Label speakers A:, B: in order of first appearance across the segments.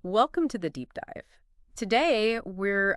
A: Welcome to the deep dive. Today, we're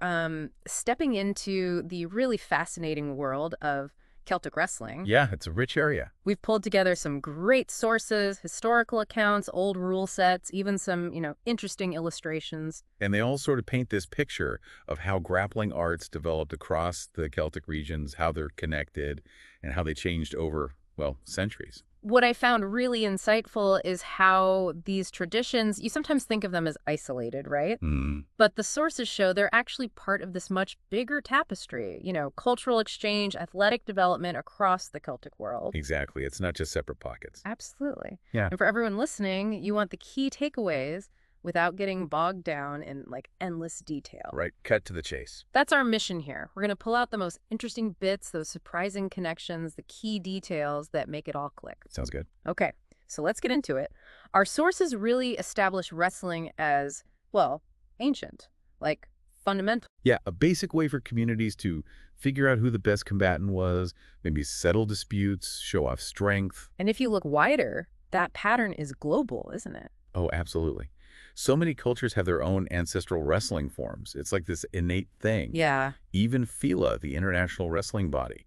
A: stepping into the really fascinating world of Celtic wrestling.
B: Yeah, it's a rich area.
A: We've pulled together some great sources, historical accounts, old rule sets, even some, interesting illustrations.
B: And they all sort of paint this picture of how grappling arts developed across the Celtic regions, how they're connected, and how they changed over, well, centuries.
A: What I found really insightful is how these traditions, you sometimes think of them as isolated, right?
B: Mm,
A: But the sources show they're actually part of this much bigger tapestry, cultural exchange, athletic development across the Celtic world.
B: exactly. It's not just separate pockets.
A: Absolutely.
B: Yeah.
A: And for everyone listening, you want the key takeaways without getting bogged down in endless detail.
B: Right. Cut to the chase.
A: That's our mission here. We're going to pull out the most interesting bits, those surprising connections, the key details that make it all click.
B: Sounds good.
A: Okay, so let's get into it. Our sources really establish wrestling as, well, ancient, like fundamental.
B: Yeah, a basic way for communities to figure out who the best combatant was, maybe settle disputes, show off strength.
A: And if you look wider, that pattern is global, isn't it?
B: Oh, absolutely. So many cultures have their own ancestral wrestling forms. It's like this innate thing.
A: Yeah.
B: Even FILA, the international wrestling body,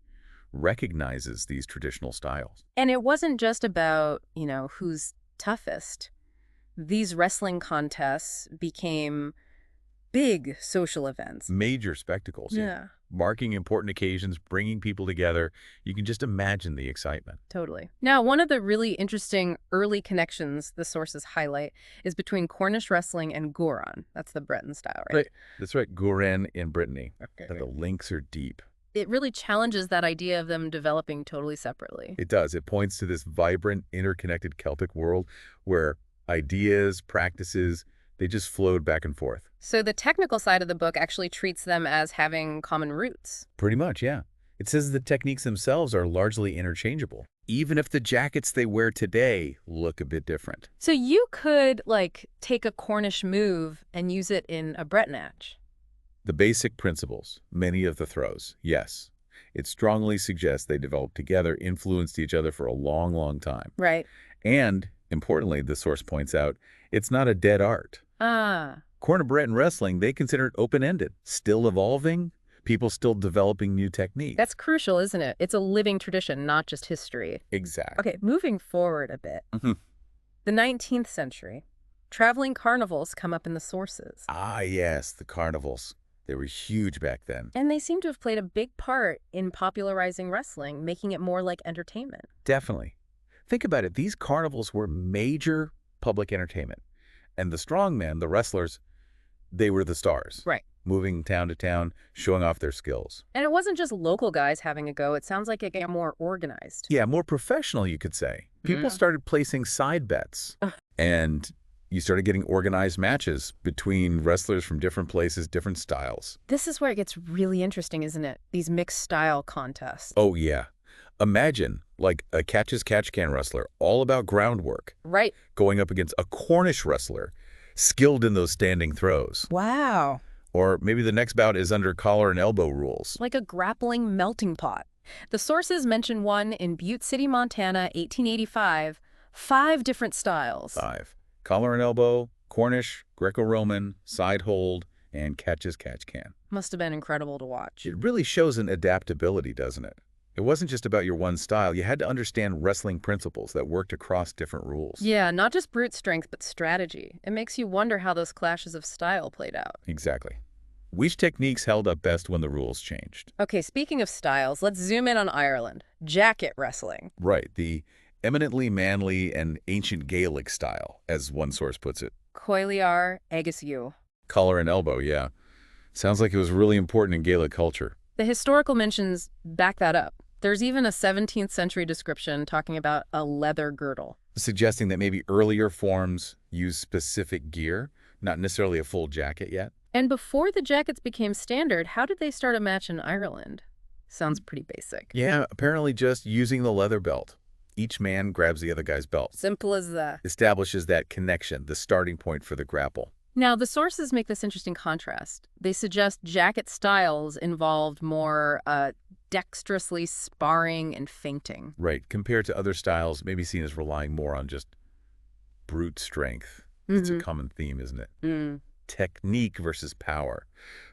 B: recognizes these traditional styles.
A: And it wasn't just about, who's toughest. These wrestling contests became big social events.
B: Major spectacles,
A: Yeah,
B: marking important occasions, bringing people together. You can just imagine the excitement.
A: totally. Now, one of the really interesting early connections the sources highlight is between Cornish wrestling and Gouren. That's the Breton style, right?
B: Right. That's right, Gouren in Brittany.
A: Okay.
B: The links are deep.
A: It really challenges that idea of them developing totally separately.
B: It does. It points to this vibrant, interconnected Celtic world where ideas, practices, they just flowed back and forth.
A: So the technical side of the book actually treats them as having common roots.
B: Pretty much, yeah. It says the techniques themselves are largely interchangeable, even if the jackets they wear today look a bit different.
A: So you could, take a Cornish move and use it in a Breton match.
B: The basic principles, many of the throws, yes. It strongly suggests they developed together, influenced each other for a long, long time.
A: Right.
B: And, importantly, the source points out, it's not a dead art.
A: Ah.
B: Cornu-Breton wrestling, they consider it open-ended, still evolving, people still developing new techniques.
A: That's crucial, isn't it? It's a living tradition, not just history.
B: Exactly.
A: Okay, moving forward a bit.
B: Mhm.
A: The 19th century. Traveling carnivals come up in the sources.
B: Ah, yes, the carnivals. They were huge back then.
A: And they seem to have played a big part in popularizing wrestling, making it more like entertainment.
B: Definitely. Think about it. These carnivals were major public entertainment. And the strongmen, the wrestlers, they were the stars.
A: Right.
B: Moving town to town, showing off their skills.
A: And it wasn't just local guys having a go. It sounds like it got more organized.
B: Yeah, more professional, you could say. People
A: Yeah.
B: started placing side bets.
A: Ugh.
B: And you started getting organized matches between wrestlers from different places, different styles.
A: This is where it gets really interesting, isn't it? These mixed style contests.
B: Oh, yeah. Imagine, like, a catch-as-catch-can wrestler, all about groundwork,
A: Right.
B: going up against a Cornish wrestler, skilled in those standing throws.
A: Wow.
B: Or maybe the next bout is under collar and elbow rules.
A: Like a grappling melting pot. The sources mention one in Butte City, Montana, 1885. 5 different styles.
B: 5. Collar and elbow, Cornish, Greco-Roman, side hold, and catch-as-catch-can.
A: Must have been incredible to watch.
B: It really shows an adaptability, doesn't it? It wasn't just about your one style. You had to understand wrestling principles that worked across different rules.
A: Yeah, not just brute strength, but strategy. It makes you wonder how those clashes of style played out.
B: Exactly. Which techniques held up best when the rules changed?
A: Okay, speaking of styles, let's zoom in on Ireland. Jacket wrestling.
B: Right, the eminently manly and ancient Gaelic style, as one source puts it.
A: Coiliar agus you.
B: Collar and elbow, yeah. Sounds like it was really important in Gaelic culture.
A: The historical mentions back that up. There's even a 17th century description talking about a leather girdle.
B: Suggesting that maybe earlier forms used specific gear, not necessarily a full jacket yet.
A: And before the jackets became standard, how did they start a match in Ireland? Sounds pretty basic.
B: Yeah, apparently just using the leather belt. Each man grabs the other guy's belt.
A: Simple as that.
B: Establishes that connection, the starting point for the grapple.
A: Now, the sources make this interesting contrast. They suggest jacket styles involved more dexterously sparring and feinting.
B: Right, compared to other styles maybe seen as relying more on just brute strength. It's a
A: Mm-hmm.
B: common theme, isn't it?
A: Mm.
B: Technique versus power.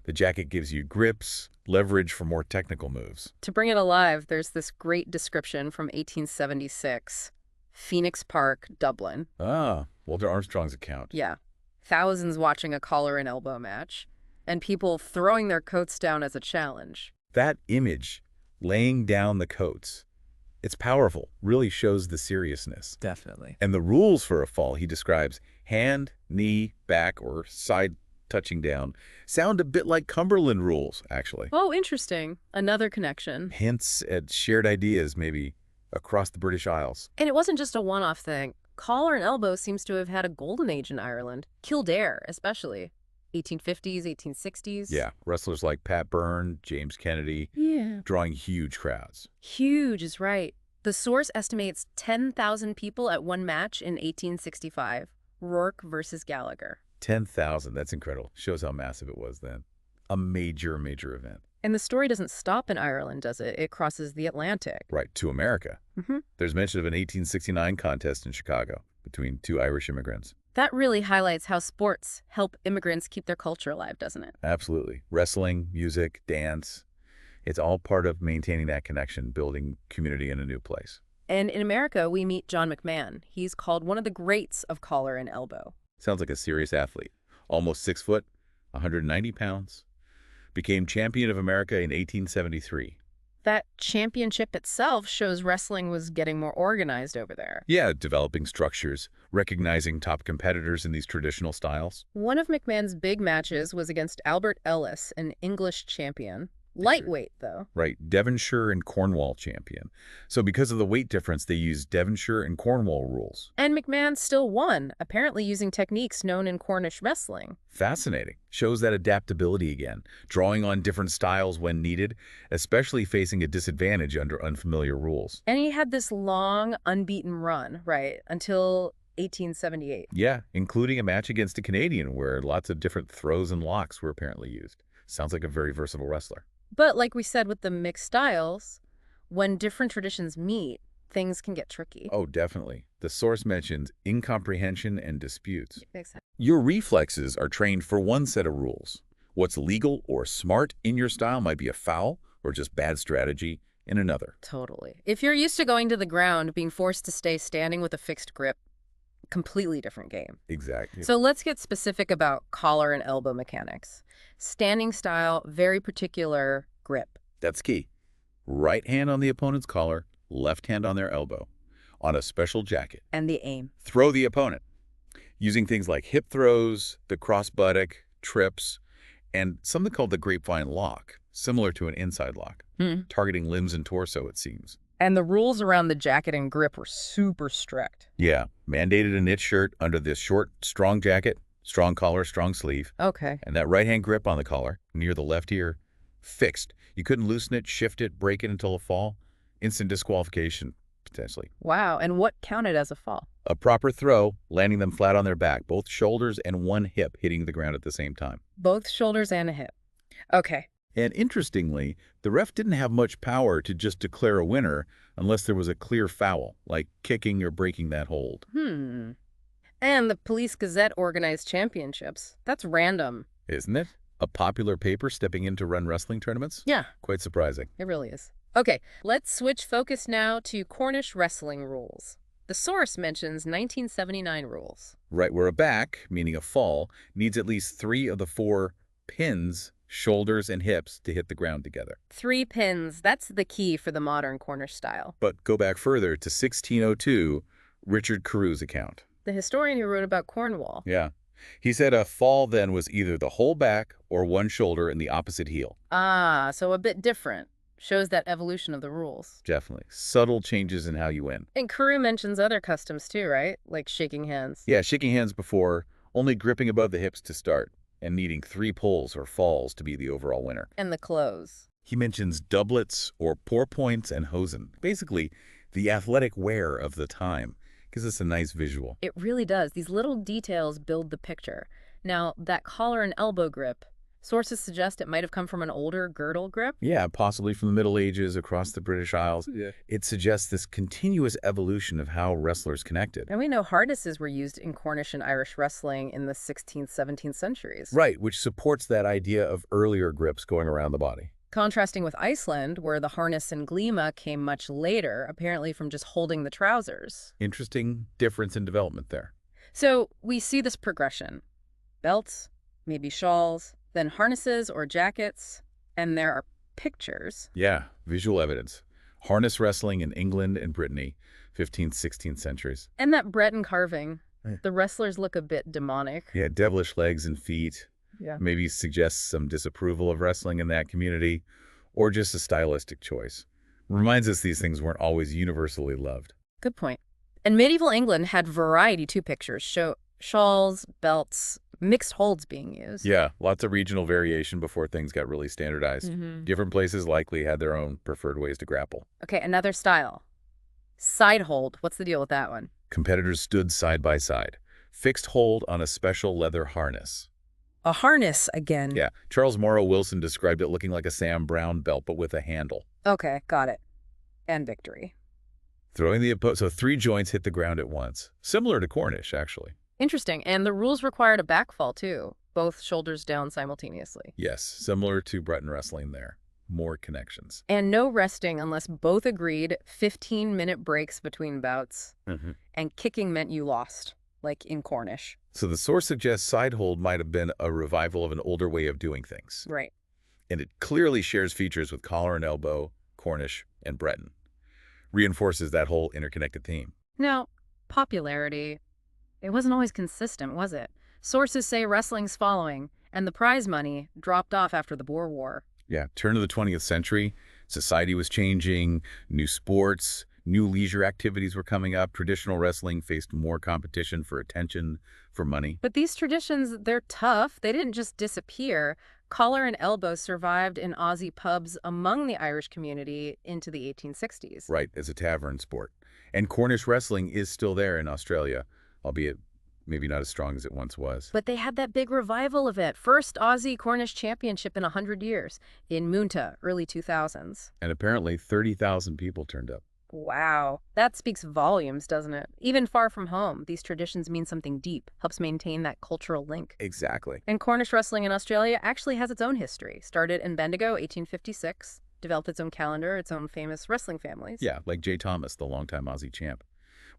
B: The jacket gives you grips, leverage for more technical moves.
A: To bring it alive, there's this great description from 1876. Phoenix Park, Dublin.
B: Ah, Walter Armstrong's account.
A: Yeah. Thousands watching a collar and elbow match, and people throwing their coats down as a challenge.
B: That image, laying down the coats, it's powerful, really shows the seriousness.
C: Definitely.
B: And the rules for a fall he describes, hand, knee, back, or side touching down, sound a bit like Cumberland rules, actually.
A: Oh, interesting. Another connection.
B: Hints at shared ideas, maybe, across the British Isles.
A: And it wasn't just a one-off thing. Collar and elbow seems to have had a golden age in Ireland. Kildare, especially. 1850s, 1860s.
B: Yeah, wrestlers like Pat Byrne, James Kennedy,
A: Yeah.
B: drawing huge crowds.
A: Huge is right. The source estimates 10,000 people at one match in 1865. Rourke versus Gallagher.
B: 10,000, that's incredible. Shows how massive it was then. A major, major event.
A: And the story doesn't stop in Ireland, does it? It crosses the Atlantic.
B: Right, to America.
A: Mm-hmm.
B: There's mention of an 1869 contest in Chicago between two Irish immigrants.
A: That really highlights how sports help immigrants keep their culture alive, doesn't it?
B: Absolutely. Wrestling, music, dance. It's all part of maintaining that connection, building community in a new place.
A: And in America, we meet John McMahon. He's called one of the greats of collar and elbow.
B: Sounds like a serious athlete. Almost 6 foot, 190 pounds. Became champion of America in 1873.
A: That championship itself shows wrestling was getting more organized over there.
B: Yeah, developing structures, recognizing top competitors in these traditional styles.
A: One of McMahon's big matches was against Albert Ellis, an English champion. Lightweight, though.
B: Right, Devonshire and Cornwall champion. So because of the weight difference, they used Devonshire and Cornwall rules.
A: And McMahon still won, apparently using techniques known in Cornish wrestling.
B: Fascinating. Shows that adaptability again, drawing on different styles when needed, especially facing a disadvantage under unfamiliar rules.
A: And he had this long, unbeaten run, right, until 1878.
B: Yeah, including a match against a Canadian where lots of different throws and locks were apparently used. Sounds like a very versatile wrestler.
A: But like we said with the mixed styles, when different traditions meet, things can get tricky.
B: Oh, definitely. The source mentions incomprehension and disputes.
A: Exactly.
B: Your reflexes are trained for one set of rules. What's legal or smart in your style might be a foul or just bad strategy in another.
A: Totally. If you're used to going to the ground, being forced to stay standing with a fixed grip, completely different game.
B: Exactly.
A: So let's get specific about collar and elbow mechanics. Standing style, very particular grip.
B: That's key. Right hand on the opponent's collar, left hand on their elbow. On a special jacket.
A: And the aim.
B: Throw the opponent. Using things like hip throws, the cross buttock, trips, and something called the grapevine lock, similar to an inside lock, targeting limbs and torso, it seems.
A: And the rules around the jacket and grip were super strict.
B: Yeah, mandated a knit shirt under this short, strong jacket, strong collar, strong sleeve,
A: Okay.
B: and that right-hand grip on the collar, near the left ear, fixed. You couldn't loosen it, shift it, break it until a fall. Instant disqualification, potentially.
A: Wow. And what counted as a fall?
B: A proper throw, landing them flat on their back, both shoulders and one hip hitting the ground at the same time.
A: Both shoulders and a hip. Okay.
B: And interestingly, the ref didn't have much power to just declare a winner unless there was a clear foul, like kicking or breaking that hold.
A: And the Police Gazette organized championships. That's random.
B: Isn't it? A popular paper stepping in to run wrestling tournaments?
A: Yeah,
B: Quite surprising.
A: it really is. Okay, let's switch focus now to Cornish wrestling rules. The source mentions 1979 rules.
B: Right where a back, meaning a fall, needs at least 3 of the 4 pins, shoulders, and hips to hit the ground together.
A: 3 pins, that's the key for the modern Cornish style.
B: But go back further to 1602, Richard Carew's account.
A: The historian who wrote about Cornwall.
B: Yeah. He said a fall then was either the whole back or one shoulder and the opposite heel.
A: Ah, so a bit different. Shows that evolution of the rules.
B: Definitely. Subtle changes in how you win.
A: And Carew mentions other customs too, right? Like shaking hands.
B: Yeah, shaking hands before, only gripping above the hips to start, and needing 3 pulls or falls to be the overall winner.
A: And the clothes.
B: He mentions doublets or pourpoints and hosen. Basically, the athletic wear of the time. Gives us a nice visual.
A: It really does. These little details build the picture. Now, that collar and elbow grip, Sources suggest it might have come from an older girdle grip.
B: Yeah, possibly from the Middle Ages across the British Isles.
C: Yeah.
B: It suggests this continuous evolution of how wrestlers connected.
A: And we know harnesses were used in Cornish and Irish wrestling in the 16th, 17th centuries.
B: Right, which supports that idea of earlier grips going around the body.
A: Contrasting with Iceland, where the harness and glima came much later, apparently from just holding the trousers.
B: Interesting difference in development there.
A: So we see this progression. Belts, maybe shawls, then harnesses or jackets, and there are pictures.
B: Yeah, visual evidence. Harness wrestling in England and Brittany, 15th, 16th centuries.
A: And that Breton carving.
B: Yeah.
A: The wrestlers look a bit demonic.
B: Yeah, devilish legs and feet.
A: Yeah.
B: Maybe suggests some disapproval of wrestling in that community, or just a stylistic choice. Reminds us these things weren't always universally loved.
A: Good point. And medieval England had variety too. Pictures show shawls, belts, mixed holds being used.
B: Yeah, lots of regional variation before things got really standardized. Different places likely had their own preferred ways to grapple.
A: Okay, another style. Side hold. What's the deal with that one?
B: Competitors stood side by side, fixed hold on a special leather harness.
A: A harness again.
B: Yeah, Charles Morrow Wilson described it looking like a Sam Brown belt, but with a handle.
A: Okay, got it. And victory.
B: Throwing the so 3 joints hit the ground at once. Similar to Cornish, actually.
A: Interesting. And the rules required a backfall, too. Both shoulders down simultaneously.
B: Yes, similar to Breton wrestling there. More connections.
A: And no resting unless both agreed, 15-minute breaks between bouts. And kicking meant you lost, like in Cornish.
B: So the source suggests side hold might have been a revival of an older way of doing things.
A: Right.
B: And it clearly shares features with collar and elbow, Cornish, and Breton. Reinforces that whole interconnected theme.
A: Now, popularity. It wasn't always consistent, was it? Sources say wrestling's following, and the prize money dropped off after the Boer War.
B: Yeah, turn of the 20th century, society was changing, new sports, new leisure activities were coming up, traditional wrestling faced more competition for attention, for money.
A: But these traditions, they're tough. They didn't just disappear. Collar and elbow survived in Aussie pubs among the Irish community into the 1860s.
B: Right, as a tavern sport. And Cornish wrestling is still there in Australia, albeit maybe not as strong as it once was.
A: But they had that big revival of it. First Aussie Cornish championship in 100 years in Moonta, early 2000s.
B: And apparently 30,000 people turned up.
A: Wow. That speaks volumes, doesn't it? Even far from home, these traditions mean something deep, helps maintain that cultural link.
B: Exactly.
A: And Cornish wrestling in Australia actually has its own history. Started in Bendigo, 1856, developed its own calendar, its own famous wrestling families.
B: Yeah, like Jay Thomas, the longtime Aussie champ.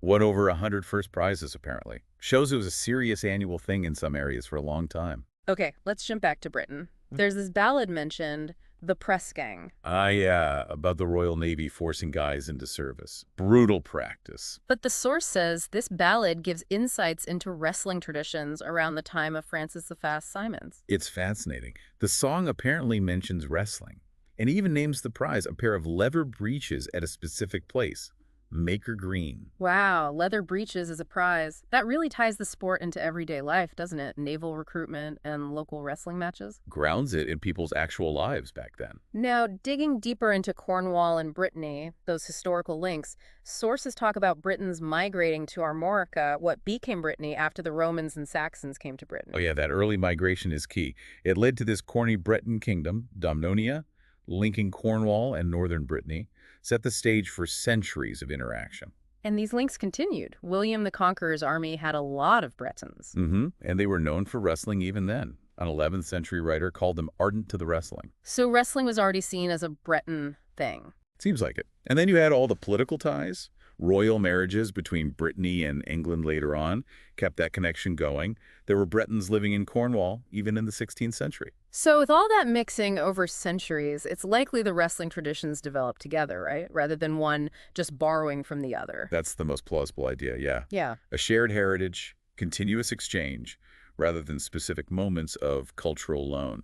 B: Won over 100 first prizes, apparently. Shows it was a serious annual thing in some areas for a long time.
A: Okay, let's jump back to Britain. There's this ballad mentioned, The Press Gang.
B: Yeah, about the Royal Navy forcing guys into service. Brutal practice.
A: But the source says this ballad gives insights into wrestling traditions around the time of Francis the Fast Simons.
B: It's fascinating. The song apparently mentions wrestling, and even names the prize, a pair of leather breeches at a specific place. Maker Green.
A: Wow, leather breeches as a prize. That really ties the sport into everyday life, doesn't it? Naval recruitment and local wrestling matches.
B: Grounds it in people's actual lives back then.
A: Now, digging deeper into Cornwall and Brittany, those historical links, sources talk about Britons migrating to Armorica, what became Brittany after the Romans and Saxons came to Britain.
B: Oh yeah, that early migration is key. It led to this Cornu-Breton kingdom, Domnonia, linking Cornwall and northern Brittany, set the stage for centuries of interaction.
A: And these links continued. William the Conqueror's army had a lot of Bretons.
B: And they were known for wrestling even then. An 11th century writer called them ardent to the wrestling.
A: So wrestling was already seen as a Breton thing.
B: Seems like it. And then you had all the political ties. Royal marriages between Brittany and England later on kept that connection going. There were Bretons living in Cornwall even in the 16th century.
A: So with all that mixing over centuries, it's likely the wrestling traditions developed together, right? Rather than one just borrowing from the other.
B: That's the most plausible idea, yeah.
A: Yeah.
B: A shared heritage, continuous exchange, rather than specific moments of cultural loan.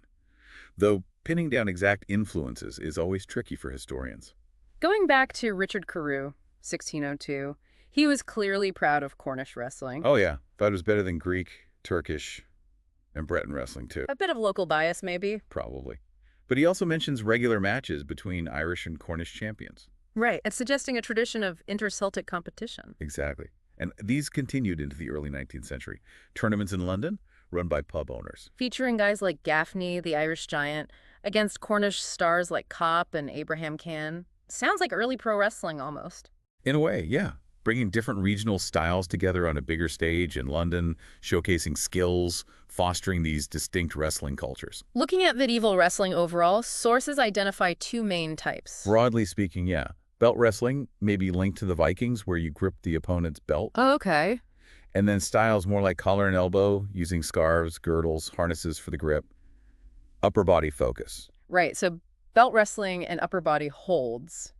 B: Though pinning down exact influences is always tricky for historians.
A: Going back to Richard Carew, 1602, he was clearly proud of Cornish wrestling.
B: Oh yeah, thought it was better than Greek, Turkish, and Breton wrestling too.
A: A bit of local bias, maybe.
B: Probably. But he also mentions regular matches between Irish and Cornish champions.
A: Right, and suggesting a tradition of inter-Celtic competition.
B: Exactly. And these continued into the early 19th century. Tournaments in London, run by pub owners.
A: Featuring guys like Gaffney, the Irish Giant, against Cornish stars like Kopp and Abraham Can. Sounds like early pro wrestling almost.
B: In a way, yeah. Bringing different regional styles together on a bigger stage in London, showcasing skills, fostering these distinct wrestling cultures.
A: Looking at medieval wrestling overall, sources identify two main types.
B: Broadly speaking, yeah. Belt wrestling may be linked to the Vikings, where you grip the opponent's belt.
A: Oh, okay.
B: And then styles more like collar and elbow, using scarves, girdles, harnesses for the grip. Upper body focus.
A: Right, so belt wrestling and upper body holds.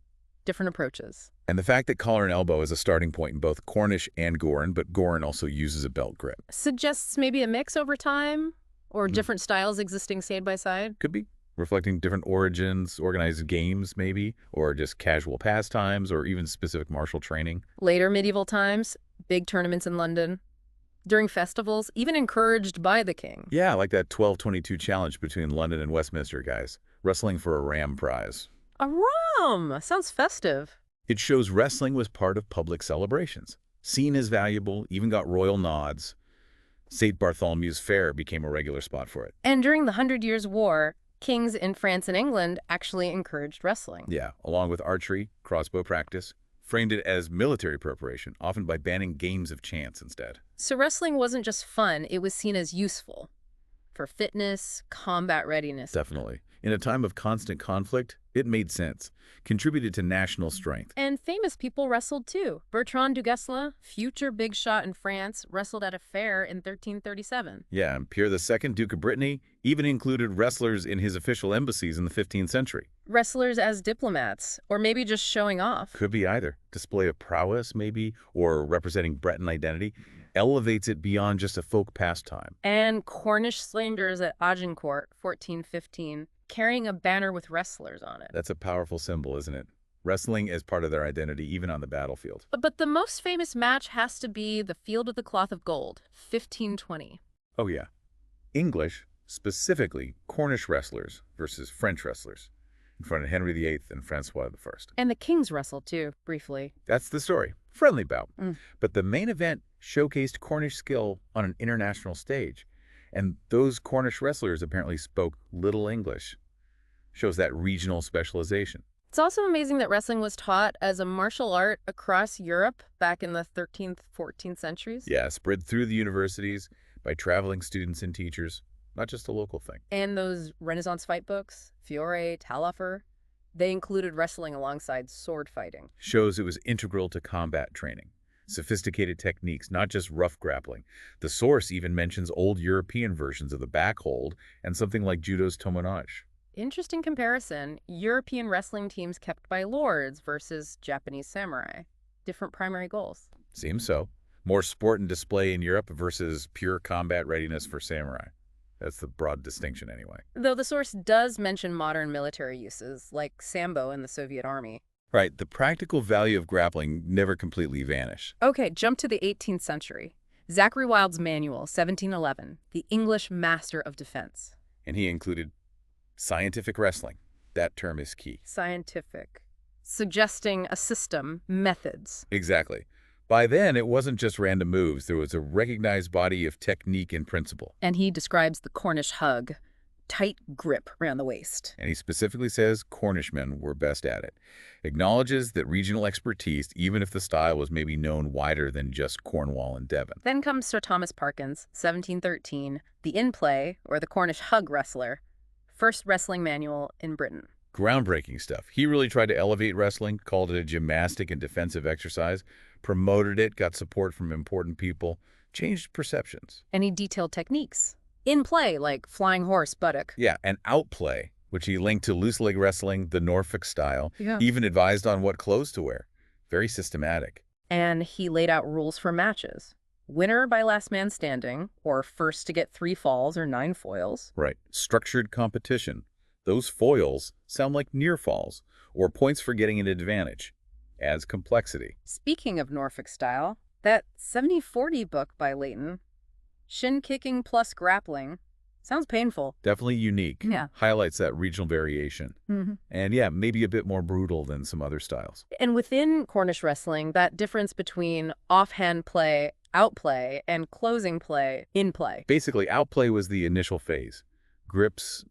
A: Different approaches.
B: And the fact that collar and elbow is a starting point in both Cornish and Gouren, but Gouren also uses a belt grip.
A: Suggests maybe a mix over time? Or different styles existing side by side?
B: Could be. Reflecting different origins, organized games maybe, or just casual pastimes, or even specific martial training.
A: Later medieval times, big tournaments in London. During festivals, even encouraged by the king.
B: Yeah, like that 12-22 challenge between London and Westminster guys, wrestling for a ram prize.
A: A rum! Sounds festive.
B: It shows wrestling was part of public celebrations. Seen as valuable, even got royal nods. St. Bartholomew's Fair became a regular spot for it.
A: And during the 100 Years' War, kings in France and England actually encouraged wrestling.
B: Yeah, along with archery, crossbow practice, framed it as military preparation, often by banning games of chance instead.
A: So wrestling wasn't just fun, it was seen as useful. For fitness, combat readiness.
B: Definitely. In a time of constant conflict, it made sense. Contributed to national strength.
A: And famous people wrestled too. Bertrand du Guesclin, future big shot in France, wrestled at a fair in 1337.
B: Yeah, and Pierre II, Duke of Brittany, even included wrestlers in his official embassies in the 15th century.
A: Wrestlers as diplomats, or maybe just showing off.
B: Could be either. Display of prowess, maybe, or representing Breton identity, elevates it beyond just a folk pastime.
A: And Cornish slingers at Agincourt, 1415, carrying a banner with wrestlers on it.
B: That's a powerful symbol, isn't it? Wrestling as part of their identity, even on the battlefield.
A: But the most famous match has to be the Field of the Cloth of Gold, 1520.
B: Oh yeah. English, specifically Cornish wrestlers versus French wrestlers, in front of Henry VIII and Francois I.
A: And the kings wrestled too, briefly.
B: That's the story. Friendly bout. But the main event showcased Cornish skill on an international stage. And those Cornish wrestlers apparently spoke little English. Shows that regional specialization.
A: It's also amazing that wrestling was taught as a martial art across Europe back in the 13th, 14th centuries.
B: Yeah, spread through the universities by traveling students and teachers, not just a local thing.
A: And those Renaissance fight books, Fiore, Taloffer, they included wrestling alongside sword fighting.
B: Shows it was integral to combat training. Sophisticated techniques, not just rough grappling. The source even mentions old European versions of the back hold and something like judo's tomonage.
A: Interesting comparison. European wrestling teams kept by lords versus Japanese samurai. Different primary goals.
B: Seems so. More sport and display in Europe versus pure combat readiness for samurai. That's the broad distinction anyway.
A: Though the source does mention modern military uses, like Sambo in the Soviet Army.
B: Right, the practical value of grappling never completely vanished.
A: Okay, jump to the 18th century. Zachary Wild's manual, 1711, The English Master of Defense.
B: And he included scientific wrestling. That term is key.
A: Scientific. Suggesting a system, methods.
B: Exactly. By then, it wasn't just random moves. There was a recognized body of technique and principle.
A: And he describes the Cornish hug, tight grip around the waist.
B: And he specifically says Cornishmen were best at it. Acknowledges that regional expertise, even if the style was maybe known wider than just Cornwall and Devon.
A: Then comes Sir Thomas Parkins, 1713, The In-Play, or the Cornish hug wrestler, first wrestling manual in Britain.
B: Groundbreaking stuff. He really tried to elevate wrestling, called it a gymnastic and defensive exercise, promoted it, got support from important people, changed perceptions.
A: And he detailed techniques. In play, like flying horse, buttock.
B: Yeah, and outplay, which he linked to loose leg wrestling, the Norfolk style,
A: Yeah.
B: even advised on what clothes to wear. Very systematic.
A: And he laid out rules for matches. Winner by last man standing, or first to get 3 falls or 9 foils.
B: Right. Structured competition. Those foils sound like near falls, or points for getting an advantage. Adds complexity.
A: Speaking of Norfolk style, that 70-40 book by Leighton, shin kicking plus grappling, sounds painful.
B: Definitely unique.
A: Yeah.
B: Highlights that regional variation. And yeah, maybe a bit more brutal than some other styles.
A: And within Cornish wrestling, that difference between offhand play outplay and closing play in play.
B: Basically, outplay was the initial phase. Grips,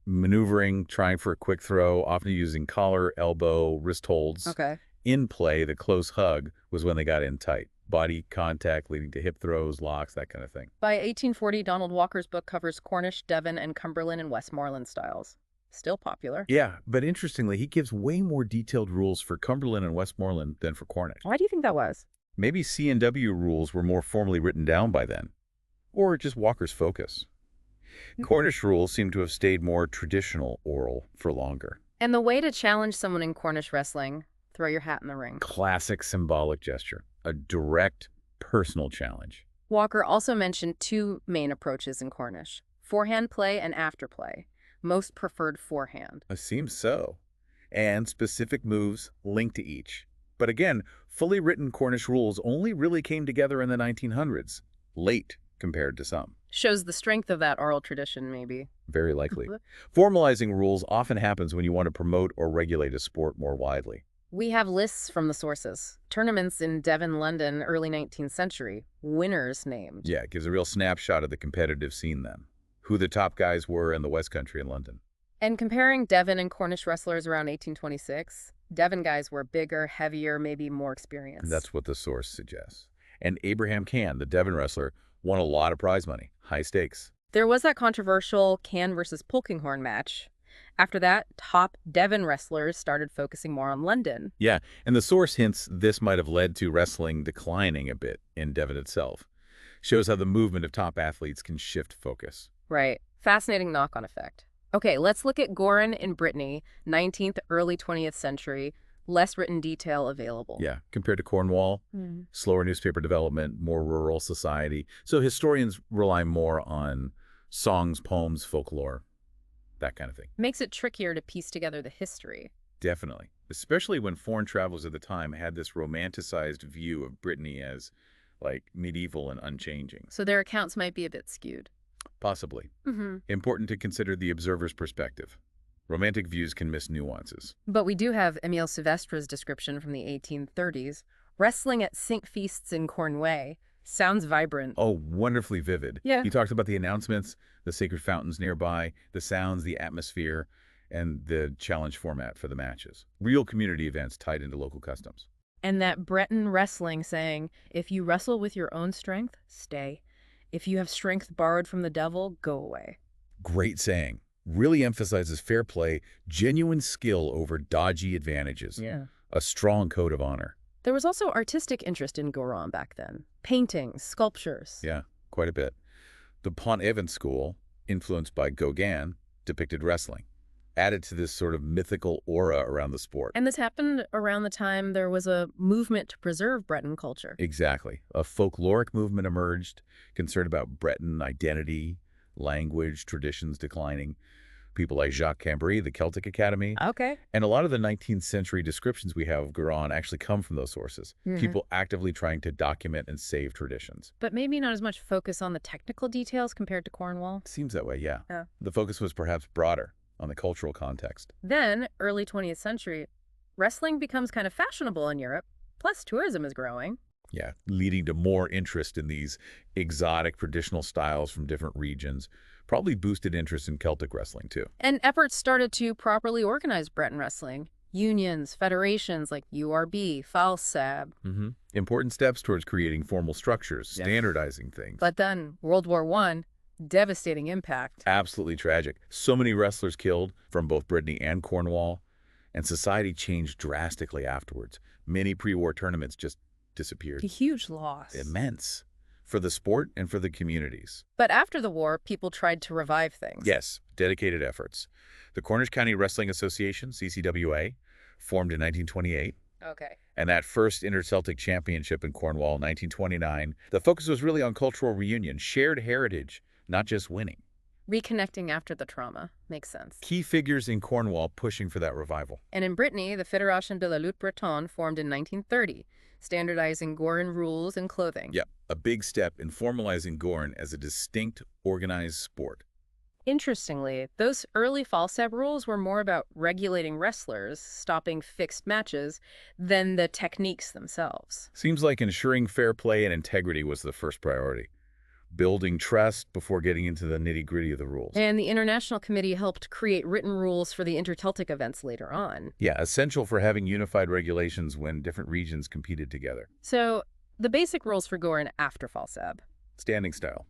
B: maneuvering, trying for a quick throw, often using collar, elbow, wrist holds.
A: Okay.
B: In play, the close hug was when they got in tight. Body contact leading to hip throws, locks, that kind of thing.
A: By 1840, Donald Walker's book covers Cornish, Devon, and Cumberland and Westmoreland styles. Still popular.
B: Yeah, but interestingly, he gives way more detailed rules for Cumberland and Westmoreland than for Cornish.
A: Why do you think that was?
B: Maybe C&W rules were more formally written down by then. Or just Walker's focus. Cornish rules seem to have stayed more traditional oral for longer.
A: And the way to challenge someone in Cornish wrestling, throw your hat in the ring.
B: Classic symbolic gesture. A direct, personal challenge.
A: Walker also mentioned two main approaches in Cornish: forehand play and afterplay. Most preferred forehand.
B: It seems so. And specific moves linked to each. But again, fully written Cornish rules only really came together in the 1900s. Late compared to some.
A: Shows the strength of that oral tradition, maybe.
B: Very likely. Formalizing rules often happens when you want to promote or regulate a sport more widely.
A: We have lists from the sources. Tournaments in Devon, London, early 19th century. Winners named.
B: Yeah, it gives a real snapshot of the competitive scene then. Who the top guys were in the West Country and London.
A: And comparing Devon and Cornish wrestlers around 1826, Devon guys were bigger, heavier, maybe more experienced.
B: That's what the source suggests. And Abraham Can, the Devon wrestler, won a lot of prize money. High stakes.
A: There was that controversial Can versus Polkinghorn match. After that, top Devon wrestlers started focusing more on London.
B: Yeah, and the source hints this might have led to wrestling declining a bit in Devon itself. Shows how the movement of top athletes can shift focus.
A: Right. Fascinating knock-on effect. Okay, let's look at Gouren in Brittany, 19th, early 20th century. Less written detail available.
B: Yeah, compared to Cornwall, slower newspaper development, more rural society. So historians rely more on songs, poems, folklore, that kind of thing.
A: Makes it trickier to piece together the history.
B: Definitely. Especially when foreign travelers at the time had this romanticized view of Brittany as, like, medieval and unchanging.
A: So their accounts might be a bit skewed.
B: Possibly. Important to consider the observer's perspective. Romantic views can miss nuances.
A: But we do have Emile Silvestre's description from the 1830s. Wrestling at Cinque Feasts in Cornwall. Sounds vibrant.
B: Oh, wonderfully vivid.
A: Yeah.
B: He talked about the announcements, the sacred fountains nearby, the sounds, the atmosphere, and the challenge format for the matches. Real community events tied into local customs.
A: And that Breton wrestling saying, if you wrestle with your own strength, stay. If you have strength borrowed from the devil, go away.
B: Great saying. Really emphasizes fair play, genuine skill over dodgy advantages.
A: Yeah.
B: A strong code of honor.
A: There was also artistic interest in Gouren back then. Paintings, sculptures.
B: Yeah, quite a bit. The Pont-Aven school, influenced by Gauguin, depicted wrestling, added to this sort of mythical aura around the sport.
A: And this happened around the time there was a movement to preserve Breton culture.
B: Exactly. A folkloric movement emerged, concerned about Breton identity, language, traditions declining. People like Jacques Cambry, the Celtic Academy.
A: Okay.
B: And a lot of the 19th century descriptions we have of Gouren actually come from those sources. People actively trying to document and save traditions.
A: But maybe not as much focus on the technical details compared to Cornwall.
B: Seems that way, yeah.
A: Yeah.
B: The focus was perhaps broader on the cultural context.
A: Then, early 20th century, wrestling becomes kind of fashionable in Europe. Plus, tourism is growing.
B: Yeah, leading to more interest in these exotic traditional styles from different regions. Probably boosted interest in Celtic wrestling, too.
A: And efforts started to properly organize Breton wrestling. Unions, federations like URB, FALSAB.
B: Important steps towards creating formal structures, standardizing things.
A: But then, World War I, devastating impact.
B: Absolutely tragic. So many wrestlers killed from both Brittany and Cornwall, and society changed drastically afterwards. Many pre-war tournaments just disappeared.
A: A huge loss.
B: Immense. For the sport and for the communities.
A: But after the war, people tried to revive things.
B: Yes, dedicated efforts. The Cornish County Wrestling Association, CCWA, formed in 1928.
A: Okay.
B: And that first Inter-Celtic Championship in Cornwall, 1929, the focus was really on cultural reunion, shared heritage, not just winning.
A: Reconnecting after the trauma. Makes sense.
B: Key figures in Cornwall pushing for that revival.
A: And in Brittany, the Fédération de la Lutte Bretonne formed in 1930, standardizing Gouren rules and clothing.
B: Yep, a big step in formalizing Gouren as a distinct, organized sport.
A: Interestingly, those early Falseb rules were more about regulating wrestlers, stopping fixed matches, than the techniques themselves.
B: Seems like ensuring fair play and integrity was the first priority. Building trust before getting into the nitty-gritty of the rules.
A: And the International Committee helped create written rules for the inter-Celtic events later on.
B: Yeah, essential for having unified regulations when different regions competed together.
A: So, the basic rules for Gouren after Falseb.
B: Standing style.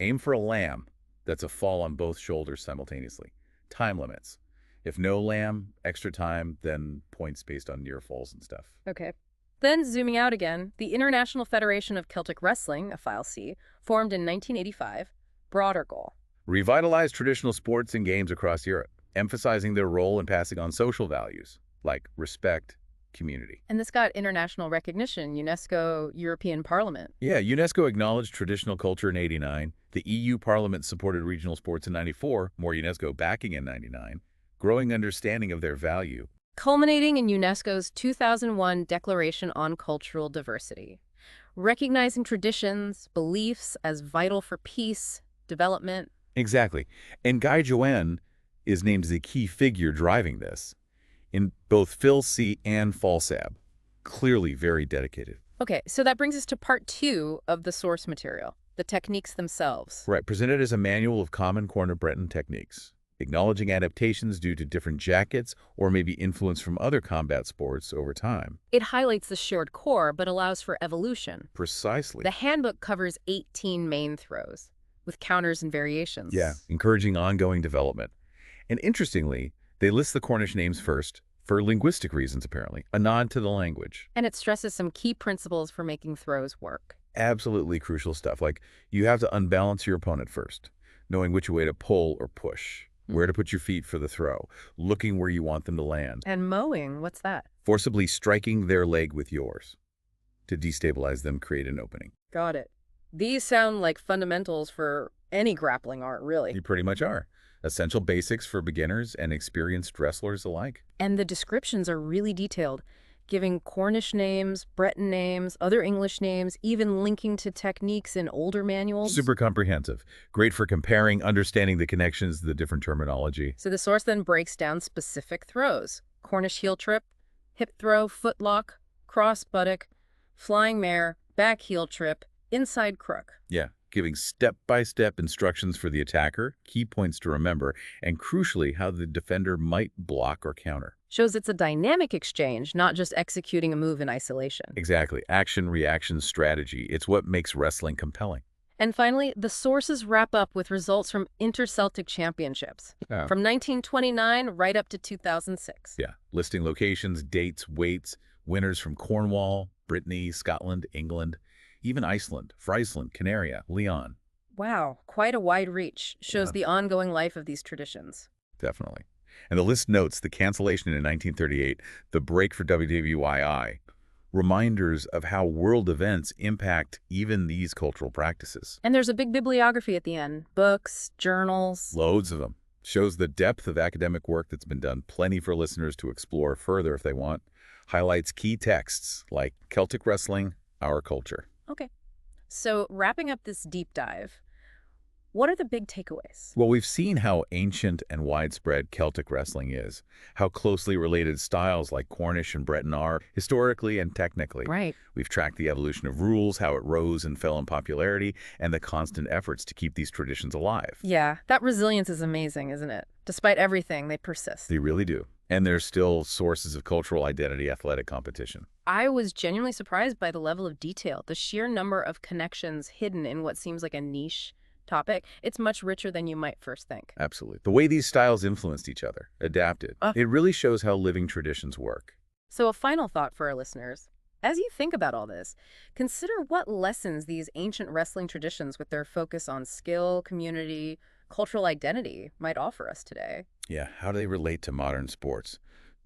B: Aim for a lamb. That's a fall on both shoulders simultaneously. Time limits. If no lamb, extra time, then points based on near falls and stuff.
A: Okay. Then, zooming out again, the International Federation of Celtic Wrestling, a file C, formed in 1985, broader goal.
B: Revitalize traditional sports and games across Europe, emphasizing their role in passing on social values like respect, community.
A: And this got international recognition, UNESCO, European Parliament.
B: Yeah, UNESCO acknowledged traditional culture in '89. The EU Parliament supported regional sports in '94, more UNESCO backing in '99, growing understanding of their value.
A: Culminating in UNESCO's 2001 Declaration on Cultural Diversity, recognizing traditions, beliefs as vital for peace, development.
B: Exactly. And Gouren is named as a key figure driving this in both Phil C and Falsab. Clearly very dedicated.
A: Okay, so that brings us to part 2 of the source material, the techniques themselves.
B: Right, presented as a manual of common Cornu-Breton techniques, acknowledging adaptations due to different jackets or maybe influence from other combat sports over time.
A: It highlights the shared core but allows for evolution.
B: Precisely.
A: The handbook covers 18 main throws, with counters and variations.
B: Yeah, encouraging ongoing development. And interestingly, they list the Cornish names first, for linguistic reasons apparently, a nod to the language.
A: And it stresses some key principles for making throws work.
B: Absolutely crucial stuff, like you have to unbalance your opponent first, knowing which way to pull or push, where to put your feet for the throw, looking where you want them to land.
A: And mowing, what's that?
B: Forcibly striking their leg with yours to destabilize them, create an opening.
A: Got it. These sound like fundamentals for any grappling art, really.
B: You pretty much are. Essential basics for beginners and experienced wrestlers alike.
A: And the descriptions are really detailed, giving Cornish names, Breton names, other English names, even linking to techniques in older manuals.
B: Super comprehensive. Great for comparing, understanding the connections to the different terminology.
A: So the source then breaks down specific throws. Cornish heel trip, hip throw, foot lock, cross buttock, flying mare, back heel trip, inside crook.
B: Yeah, giving step-by-step instructions for the attacker, key points to remember, and crucially, how the defender might block or counter.
A: Shows it's a dynamic exchange, not just executing a move in isolation.
B: Exactly. Action, reaction, strategy. It's what makes wrestling compelling.
A: And finally, the sources wrap up with results from inter-Celtic championships, from 1929 right up to 2006.
B: Yeah, listing locations, dates, weights, winners from Cornwall, Brittany, Scotland, England, even Iceland, Friesland, Canaria, Leon.
A: Wow, quite a wide reach. Shows the ongoing life of these traditions.
B: Definitely. And the list notes the cancellation in 1938, the break for WWII, reminders of how world events impact even these cultural practices.
A: And there's a big bibliography at the end. Books, journals.
B: Loads of them. Shows the depth of academic work that's been done. Plenty for listeners to explore further if they want. Highlights key texts like Celtic Wrestling, Our Culture.
A: Okay. So wrapping up this deep dive, what are the big takeaways?
B: Well, we've seen how ancient and widespread Celtic wrestling is, how closely related styles like Cornish and Breton are, historically and technically.
A: Right.
B: We've tracked the evolution of rules, how it rose and fell in popularity, and the constant efforts to keep these traditions alive.
A: Yeah, that resilience is amazing, isn't it? Despite everything, they persist.
B: They really do. And they're still sources of cultural identity, athletic competition.
A: I was genuinely surprised by the level of detail, the sheer number of connections hidden in what seems like a niche topic. It's much richer than you might first think.
B: Absolutely. The way these styles influenced each other, adapted, it really shows how living traditions work.
A: So a final thought for our listeners. As you think about all this, consider what lessons these ancient wrestling traditions with their focus on skill, community, cultural identity might offer us today.
B: Yeah, how do they relate to modern sports,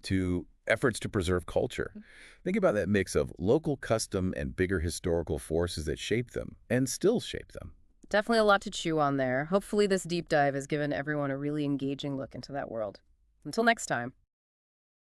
B: to efforts to preserve culture? Think about that mix of local custom and bigger historical forces that shape them and still shape them.
A: Definitely a lot to chew on there. Hopefully this deep dive has given everyone a really engaging look into that world. Until next time.